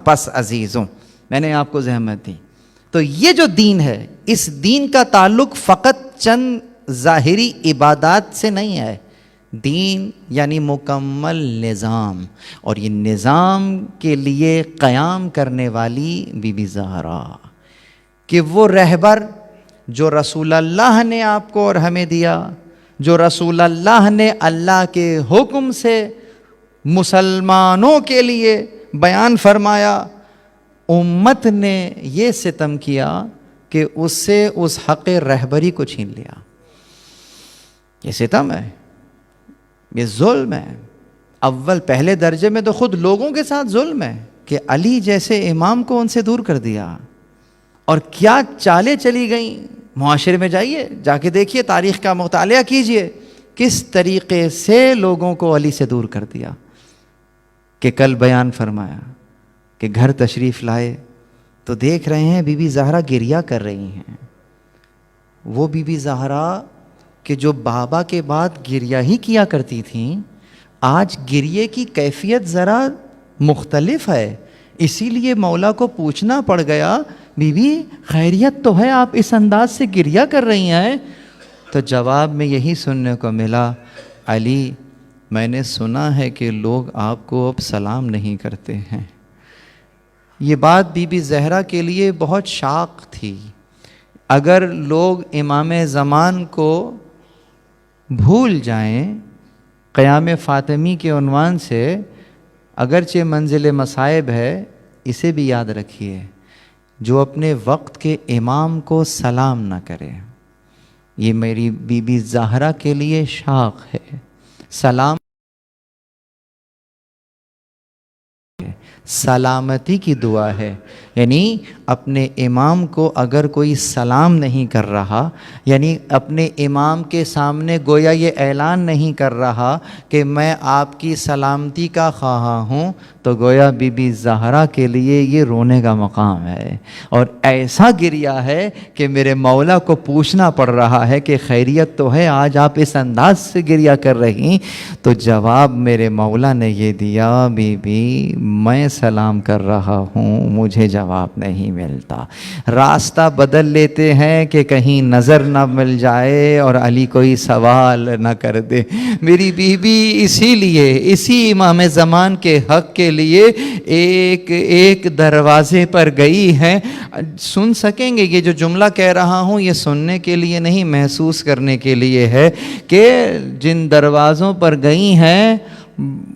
پس عزیزوں میں نے آپ کو زحمت دی. تو یہ جو دین ہے، اس دین کا تعلق فقط چند ظاہری عبادات سے نہیں ہے. دین یعنی مکمل نظام، اور یہ نظام کے لیے قیام کرنے والی بی بی زہرا، کہ وہ رہبر جو رسول اللہ نے آپ کو اور ہمیں دیا، جو رسول اللہ نے اللہ کے حکم سے مسلمانوں کے لیے بیان فرمایا، امت نے یہ ستم کیا کہ اس سے اس حق رہبری کو چھین لیا. یہ ستم ہے، یہ ظلم ہے. پہلے درجے میں تو خود لوگوں کے ساتھ ظلم ہے کہ علی جیسے امام کو ان سے دور کر دیا. اور کیا چالیں چلی گئیں معاشرے میں. جائیے جا کے دیکھیے، تاریخ کا مطالعہ کیجئے، کس طریقے سے لوگوں کو علی سے دور کر دیا. کہ کل بیان فرمایا کہ گھر تشریف لائے تو دیکھ رہے ہیں بی بی زہرا گریہ کر رہی ہیں. وہ بی بی زہرا کہ جو بابا کے بعد گریہ ہی کیا کرتی تھیں، آج گریے کی کیفیت ذرا مختلف ہے. اسی لیے مولا کو پوچھنا پڑ گیا، بی بی خیریت تو ہے، آپ اس انداز سے گریہ کر رہی ہیں؟ تو جواب میں یہی سننے کو ملا، علی میں نے سنا ہے کہ لوگ آپ کو اب سلام نہیں کرتے ہیں. یہ بات بی بی زہرا کے لیے بہت شاق تھی. اگر لوگ امام زمان کو بھول جائیں، قیام فاطمی کے عنوان سے، اگرچہ منزل مصائب ہے، اسے بھی یاد رکھیے، جو اپنے وقت کے امام کو سلام نہ کرے. یہ میری بی بی زہرا کے لیے شاق ہے. سلام سلامتی کی دعا ہے. یعنی اپنے امام کو اگر کوئی سلام نہیں کر رہا، یعنی اپنے امام کے سامنے گویا یہ اعلان نہیں کر رہا کہ میں آپ کی سلامتی کا خواہاں ہوں، تو گویا بی بی زہرا کے لیے یہ رونے کا مقام ہے. اور ایسا گریہ ہے کہ میرے مولا کو پوچھنا پڑ رہا ہے کہ خیریت تو ہے، آج آپ اس انداز سے گریہ کر رہی. تو جواب میرے مولا نے یہ دیا، بی بی میں سلام کر رہا ہوں، مجھے جواب نہیں ملتا. راستہ بدل لیتے ہیں کہ کہیں نظر نہ مل جائے اور علی کوئی سوال نہ کر دے. میری بی بی اسی لیے، اسی امام زمان کے حق کے لیے ایک ایک دروازے پر گئی ہیں. سن سکیں گے یہ جو جملہ کہہ رہا ہوں، یہ سننے کے لیے نہیں، محسوس کرنے کے لیے ہے کہ جن دروازوں پر گئی ہیں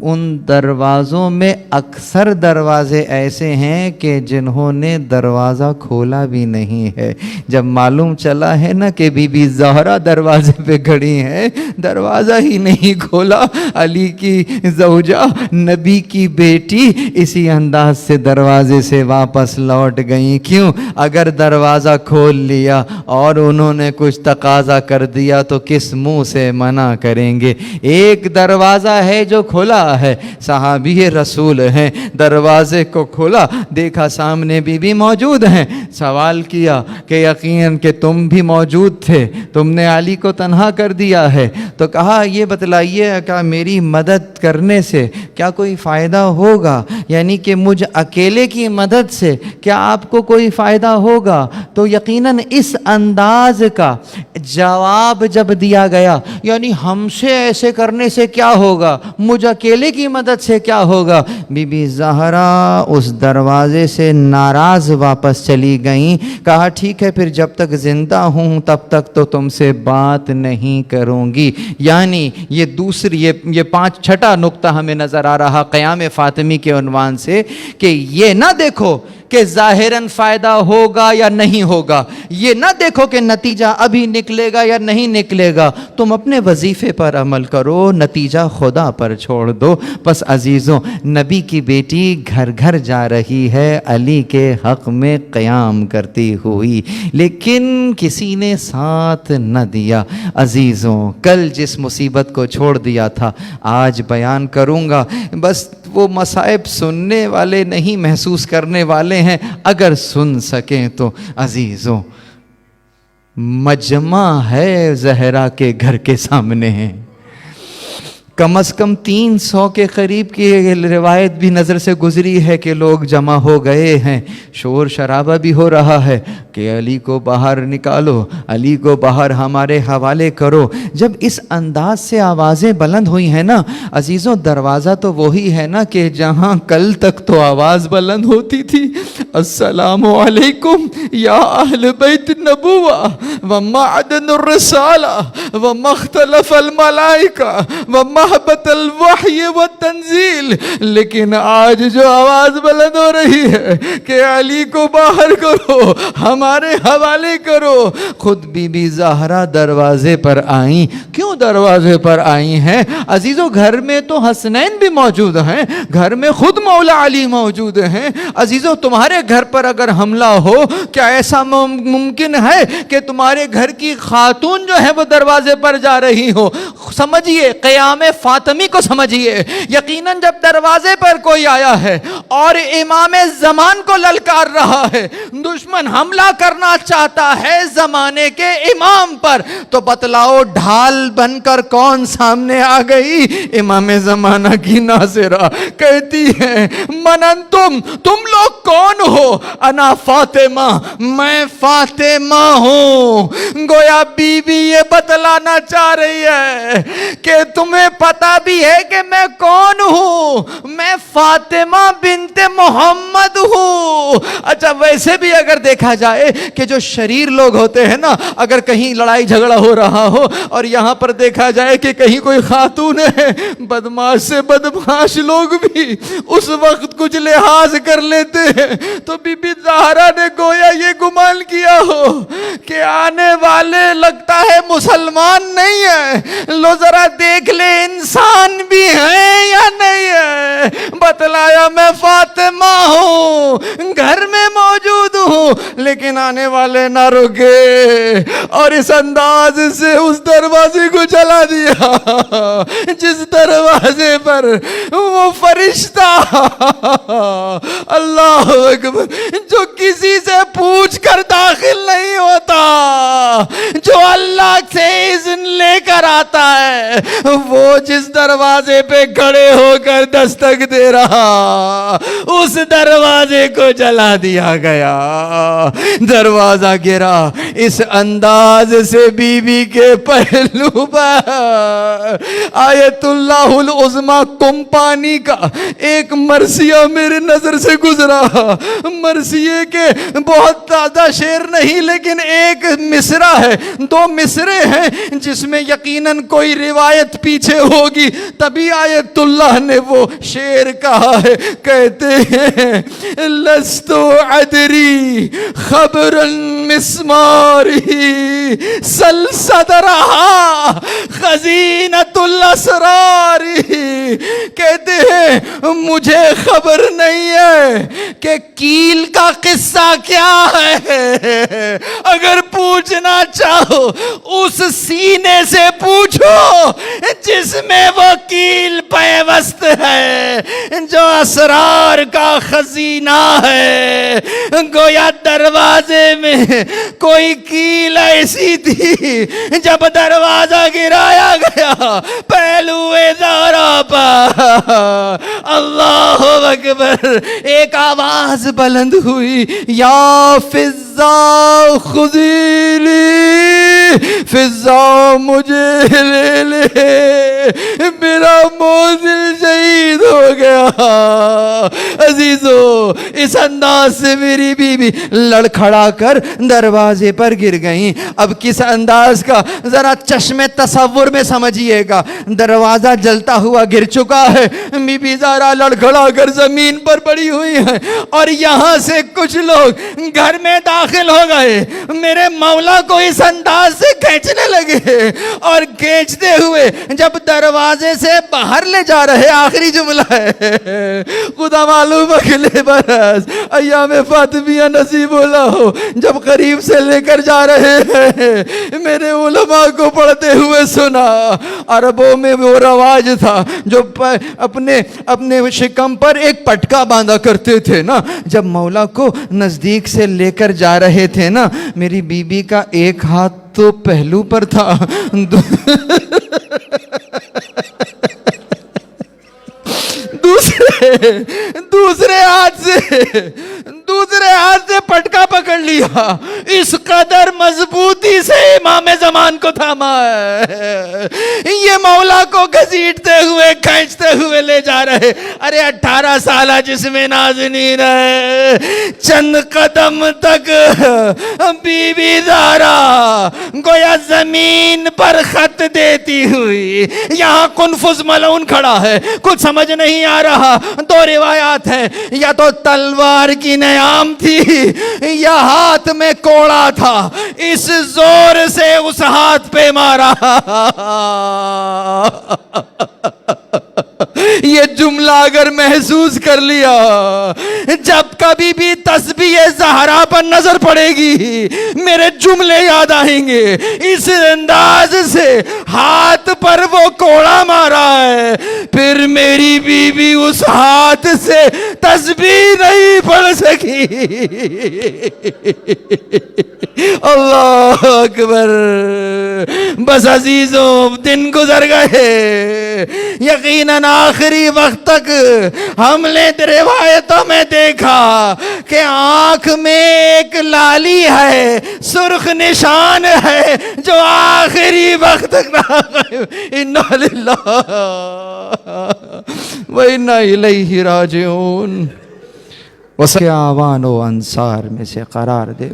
ان دروازوں میں اکثر دروازے ایسے ہیں کہ جنہوں نے دروازہ کھولا بھی نہیں ہے. جب معلوم چلا ہے نا کہ بی بی زہرا دروازے پہ کھڑی ہیں، دروازہ ہی نہیں کھولا. علی کی زوجہ، نبی کی بیٹی، اسی انداز سے دروازے سے واپس لوٹ گئیں. کیوں؟ اگر دروازہ کھول لیا اور انہوں نے کچھ تقاضا کر دیا تو کس منہ سے منع کریں گے. ایک دروازہ ہے جو کھلا ہے، صحابی رسول ہیں، دروازے کو کھولا، دیکھا سامنے بی بی موجود ہیں. سوال کیا کہ یقیناً کہ تم بھی موجود تھے، تم نے علی کو تنہا کر دیا ہے. تو کہا یہ بتلائیے کہ میری مدد کرنے سے کیا کوئی فائدہ ہوگا؟ یعنی کہ مجھ اکیلے کی مدد سے کیا آپ کو کوئی فائدہ ہوگا؟ تو یقیناً اس انداز کا جواب جب دیا گیا، یعنی ہم سے ایسے کرنے سے کیا ہوگا، مجھ اکیلے کی مدد سے کیا ہوگا، بی بی زہرا اس دروازے سے ناراض واپس چلی گئیں. کہا ٹھیک ہے، پھر جب تک زندہ ہوں تب تک تو تم سے بات نہیں کروں گی. یعنی یہ دوسری یہ چھٹا نقطہ ہمیں نظر آ رہا قیام فاطمی کے عنوان سے، کہ یہ نہ دیکھو کہ ظاہراً فائدہ ہوگا یا نہیں ہوگا، یہ نہ دیکھو کہ نتیجہ ابھی نکلے گا یا نہیں نکلے گا. تم اپنے وظیفے پر عمل کرو، نتیجہ خدا پر چھوڑ دو. بس عزیزوں، نبی کی بیٹی گھر گھر جا رہی ہے علی کے حق میں قیام کرتی ہوئی، لیکن کسی نے ساتھ نہ دیا. عزیزوں، کل جس مصیبت کو چھوڑ دیا تھا آج بیان کروں گا. بس وہ مصائب سننے والے نہیں، محسوس کرنے والے ہیں. اگر سن سکیں تو عزیزوں، مجمع ہے زہرا کے گھر کے سامنے. کم از کم 300 کے قریب کی روایت بھی نظر سے گزری ہے کہ لوگ جمع ہو گئے ہیں، شور شرابہ بھی ہو رہا ہے کہ علی کو باہر نکالو، علی کو باہر ہمارے حوالے کرو۔ جب اس انداز سے آوازیں بلند ہوئی ہیں نا عزیزوں، دروازہ تو وہی ہے نا کہ جہاں کل تک تو آواز بلند ہوتی تھی، السلام علیکم یا اہل بیت النبوہ ومعدن الرسالہ ومختلف الملائکہ ومحبت الوحی والتنزیل، لیکن آج جو آواز بلند ہو رہی ہے کہ علی کو باہر کرو، ہمارے حوالے کرو۔ خود بی بی زہرا دروازے پر آئیں۔ کیوں دروازے پر آئی ہیں عزیزوں؟ گھر میں تو حسنین بھی موجود ہیں، گھر میں خود مولا علی موجود ہیں۔ عزیزوں تمہارے گھر پر اگر حملہ ہو، کیا ایسا ممکن ہے کہ تمہارے گھر کی خاتون جو ہے وہ دروازے پر جا رہی ہو؟ سمجھیے قیام فاطمی کو سمجھیے، یقیناً جب دروازے پر کوئی آیا ہے اور امام زمان کو للکار رہا ہے، دشمن حملہ کرنا چاہتا ہے زمانے کے امام پر، تو بتلاؤ ڈھال بن کر کون سامنے آ گئی؟ امام زمانہ کی ناصرہ کہتی ہے من انتم، تم لوگ کون ہو؟ انا فاطمہ، میں فاطمہ ہوں۔ گویا بی بی یہ بتلانا چاہ رہی ہے کہ تمہیں پتا بھی ہے کہ میں کون ہوں، میں فاطمہ بنت محمد ہوں۔ اچھا ویسے بھی اگر دیکھا جائے کہ جو شریر لوگ ہوتے ہیں نا، اگر کہیں لڑائی جھگڑا ہو رہا ہو اور یہاں پر دیکھا جائے کہ کہیں کوئی خاتون ہے، بدماش سے بدماش لوگ بھی اس وقت کچھ لحاظ کر لیتے ہیں، تو بی بی زہرا نے گویا یہ گمان کیا ہو کہ آنے والے لگتا ہے مسلمان نہیں ہے، لو ذرا دیکھ لے انسان بھی ہیں یا نہیں ہے۔ بتلایا میں فاطمہ ہوں، گھر میں موجود ہوں، لیکن آنے والے نہ رکے اور اس انداز سے اس دروازے کو چلا دیا جس دروازے پر وہ فرشتہ اللہ اکبر جو کسی سے پوچھ کر داخل نہیں ہوتا، جو اللہ سے اذن لے کر آتا ہے، وہ جس دروازے پہ کھڑے ہو کر دستک دے رہا، اس دروازے کو جلا دیا گیا۔ دروازہ گرا، اس انداز سے بی بی کے پہلو پر آیت اللہ العظمیٰ کمپانی کا ایک مرثیہ میرے نظر سے گزرا۔ مرثیے کے بہت زیادہ شعر نہیں، لیکن ایک مصرع ہے، 2 مصرے ہیں جس میں یقیناً کوئی روایت پیچھے ہوگی، تبھی آیت اللہ نے وہ شعر کہا ہے۔ کہتے ہیں لست ادری خبر مسماری سل صدرہا خزینۃ الاسرار، کہتے ہیں مجھے خبر نہیں ہے کہ کیل کا قصہ کیا ہے، اگر پوچھنا چاہو اس سینے سے پوچھو جس میں وہ کیل پیوست ہے، جو اسرار کا خزینہ ہے۔ گویا دروازے میں کوئی کیل ایسی تھی، جب دروازہ گرایا گیا پہلو زہرا پر اللہ اکبر ایک آواز بلند ہوئی، یا فضا خذیلی، فضا مجھے لے لے، میرا موزل شہید ہو گیا۔ عزیزو اس انداز سے میری بیوی لڑکھڑا کر دروازے پر گر گئیں۔ اب کس انداز کا ذرا چشم تصور میں سمجھیے گا، دروازہ جلتا ہوا گر چکا ہے، بی بی زہرا لڑکھڑا کر زمین پر پڑی ہوئی ہے، اور یہاں سے کچھ لوگ گھر میں داخل ہو گئے، میرے مولا کو اس انداز سے کھینچنے لگے، اور کھینچتے ہوئے جب دروازے سے باہر لے جا رہے، آخری جملہ ہے خدا معلوم اگلے برس ایام فاطمیہ نصیب اللہ ہو، جب قریب سے لے کر جا رہے ہیں، میرے علماء کو پڑھتے ہوئے سنا۔ عربوں میں وہ رواج تھا جو اپنے شکم پر ایک پٹکا باندھا کرتے تھے نا، جب مولا کو نزدیک سے لے کر جا رہے تھے نا، میری بی بی کا ایک ہاتھ تو پہلو پر تھا دوسرے ہاتھ سے پٹکا پکڑ لیا، اس قدر مضبوطی سے امام زمان کو تھاما ہے، یہ مولا کو گھسیٹتے ہوئے کھینچتے ہوئے لے جا رہے۔ ارے 18 سالہ جسم نازنین ہے، چند قدم تک بی بی زہرا گویا زمین پر خط دیتی ہوئی، یہاں قنفذ ملعون کھڑا ہے، کچھ سمجھ نہیں آ رہا۔ دو روایات ہیں، یا تو تلوار کی نیام تھی یا ہاتھ میں کوڑا تھا، اس زور سے اس ہاتھ پہ مارا۔ یہ جملہ اگر محسوس کر لیا، جب کبھی بھی تسبیح زہرا پر نظر پڑے گی میرے جملے یاد آئیں گے۔ اس انداز سے ہاتھ پر وہ کوڑا مارا ہے، پھر میری بیوی اس ہاتھ سے تسبیح نہیں پڑھ سکی۔ اللہ اکبر۔ بس عزیزوں، دن گزر گئے، یقیناً آخری وقت تک ہم نے روایتوں میں دیکھا کہ آنکھ میں ایک لالی ہے، سرخ نشان ہے جو آخری وقت تک نہ غائب۔ انا للہ و انا الیہ راجعون۔ وسیع آوان و انصار میں سے قرار دے۔